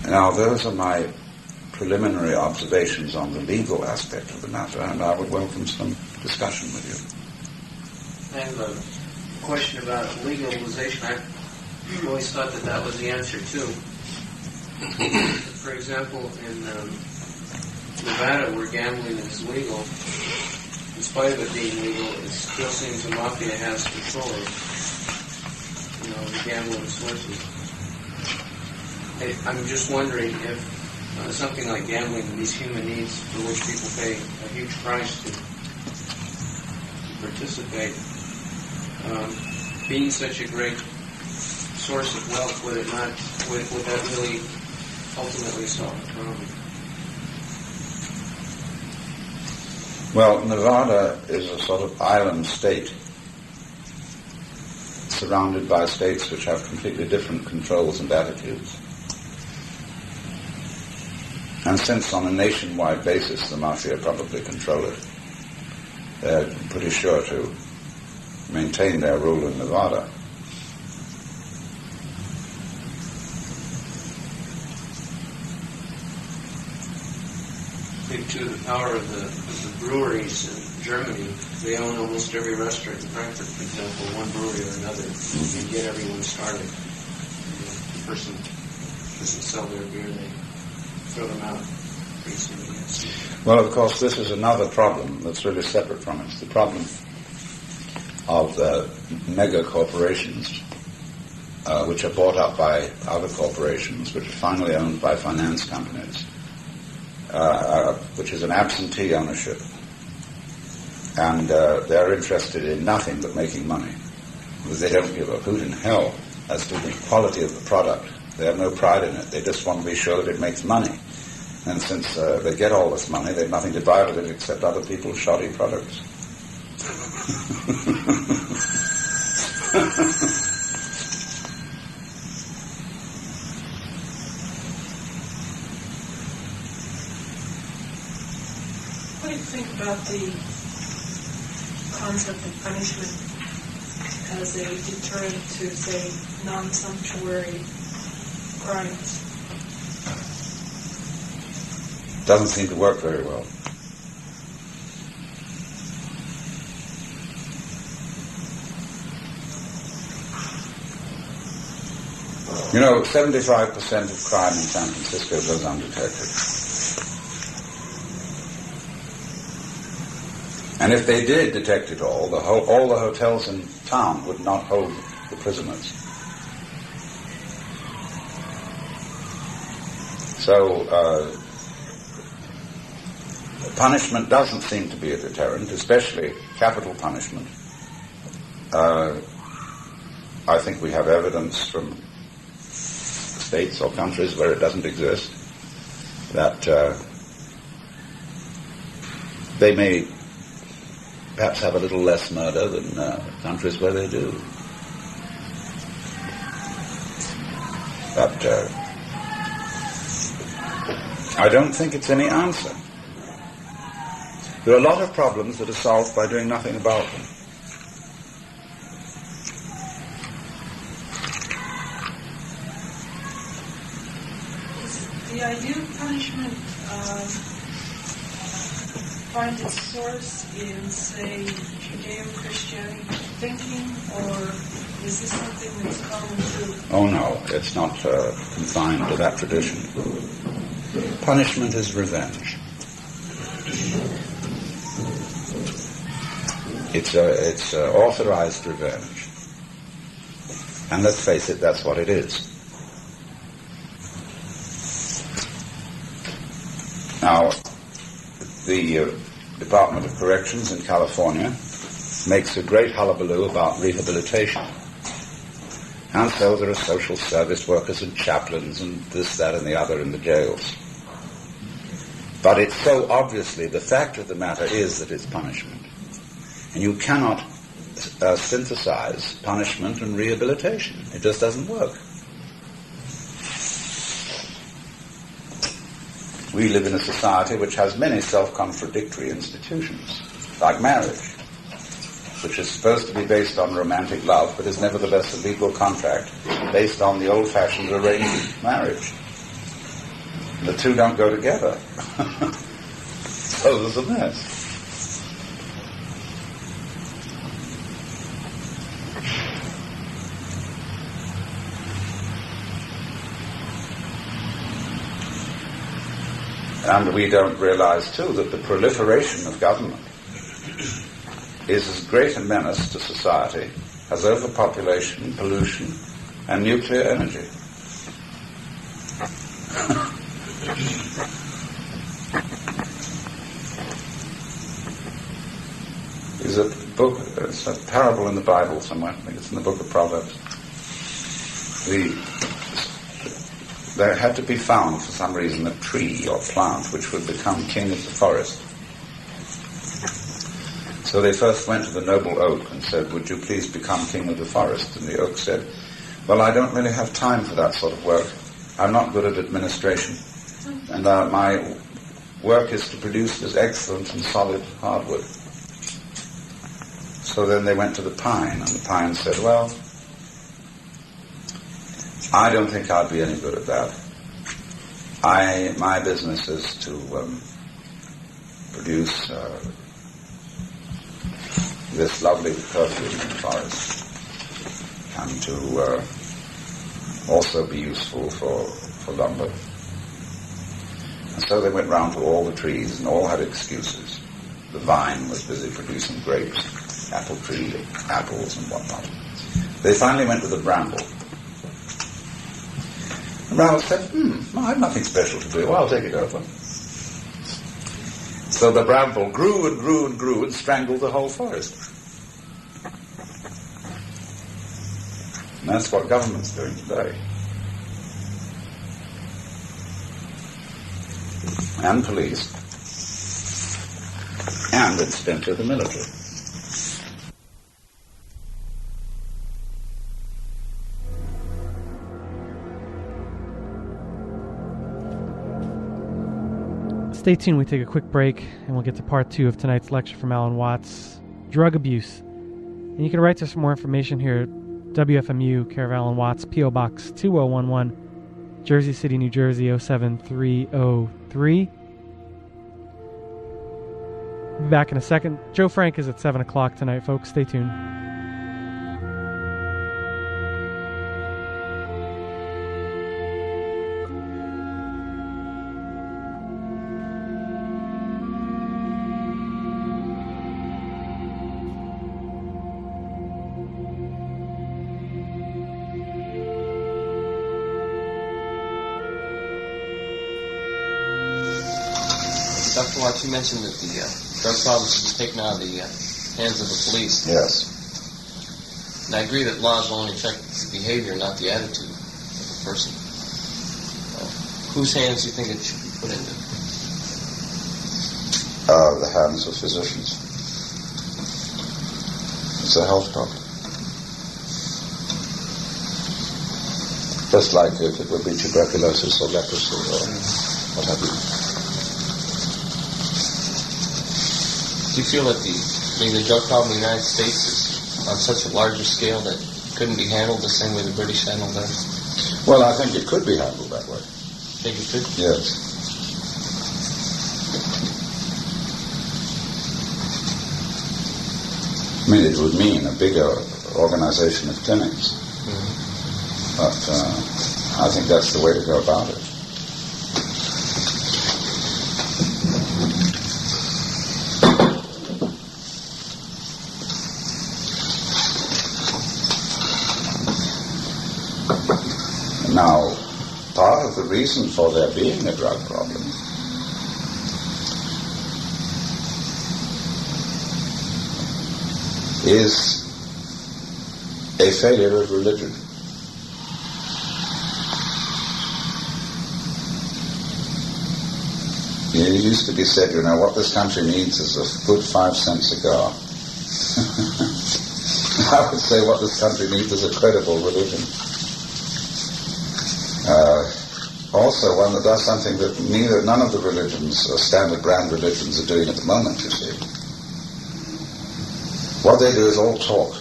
Now, those are my preliminary observations on the legal aspect of the matter, and I would welcome some discussion with you. I have a question about legalization. I always thought that was the answer, too. For example, in Nevada, where gambling is legal, in spite of it being legal, it still seems the mafia has control of, the gambling sources. I'm just wondering if something like gambling, these human needs for which people pay a huge price to participate, being such a great source of wealth, would that really ultimately solve the problem? Well, Nevada is a sort of island state, surrounded by states which have completely different controls and attitudes. And since on a nationwide basis the mafia probably control it, they're pretty sure to maintain their rule in Nevada. I think, too, the power of the breweries in Germany. They own almost every restaurant in Frankfurt, for example, one brewery or another, and get everyone started. The person doesn't sell their beer, they throw them out pretty soon. Well, of course, this is another problem that's really separate from it. It's the problem of mega corporations, which are bought up by other corporations, which are finally owned by finance companies, which is an absentee ownership. And they're interested in nothing but making money. They don't give a hoot in hell as to the quality of the product. They have no pride in it. They just want to be sure that it makes money. And since they get all this money, they have nothing to buy with it except other people's shoddy products. What do you think about the concept of punishment as a deterrent to, say, non-sumptuary crimes? Doesn't seem to work very well. You know, 75% of crime in San Francisco goes undetected. And if they did detect it all the hotels in town would not hold the prisoners. So, punishment doesn't seem to be a deterrent, especially capital punishment. I think we have evidence from states or countries where it doesn't exist that they may perhaps have a little less murder than countries where they do. But I don't think it's any answer. There are a lot of problems that are solved by doing nothing about them. Does the idea of punishment find its source in, say, Judeo-Christian thinking, or is this something that's common to... Oh no, it's not confined to that tradition. Punishment is revenge. It's authorized revenge. And let's face it, that's what it is. Now, the Department of Corrections in California makes a great hullabaloo about rehabilitation. And so there are social service workers and chaplains and this, that, and the other in the jails. But it's so obviously, the fact of the matter is that it's punishment. And you cannot synthesize punishment and rehabilitation. It just doesn't work. We live in a society which has many self-contradictory institutions, like marriage, which is supposed to be based on romantic love, but is nevertheless a legal contract based on the old-fashioned arranged marriage. The two don't go together. So there's a mess. And we don't realize, too, that the proliferation of government is as great a menace to society as overpopulation, pollution, and nuclear energy. There's a book, it's a parable in the Bible somewhere, I think it's in the book of Proverbs. There had to be found, for some reason, a tree or plant which would become king of the forest. So they first went to the noble oak and said, "Would you please become king of the forest?" And the oak said, "Well, I don't really have time for that sort of work. I'm not good at administration. And my work is to produce this excellent and solid hardwood." So then they went to the pine, and the pine said, "Well, I don't think I'd be any good at that. My business is to produce this lovely perfume in the forest, and to also be useful for lumber." And so they went round to all the trees, and all had excuses. The vine was busy producing grapes, apple tree, apples, and whatnot. They finally went to the bramble. The bramble said, I have nothing special to do. I'll take it over. So the bramble grew and grew and grew and strangled the whole forest. And that's what government's doing today. And police. And, incidentally, the military. Stay tuned, we take a quick break, and we'll get to part 2 of tonight's lecture from Alan Watts, Drug Abuse. And you can write us for more information here at WFMU, care of Alan Watts, P.O. Box 2011, Jersey City, New Jersey, 07303. We'll be back in a second. Joe Frank is at 7 o'clock tonight, folks. Stay tuned. Dr. Watts, you mentioned that the drug problem should be taken out of the hands of the police. Yes. And I agree that laws will only affect the behavior, not the attitude of a person. Whose hands do you think it should be put into? The hands of physicians. It's a health problem. Just like if it would be tuberculosis or leprosy or what have you. Do you feel that the drug problem in the United States is on such a larger scale that it couldn't be handled the same way the British handled theirs? Well, I think it could be handled that way. Think it could? Yes. I mean, it would mean a bigger organization of clinics. Mm-hmm. But I think that's the way to go about it. Now, part of the reason for there being a drug problem is a failure of religion. It used to be said, what this country needs is a good 5-cent cigar. I would say what this country needs is a credible religion. Also, one that does something that none of the religions, or standard brand religions, are doing at the moment, you see. What they do is all talk.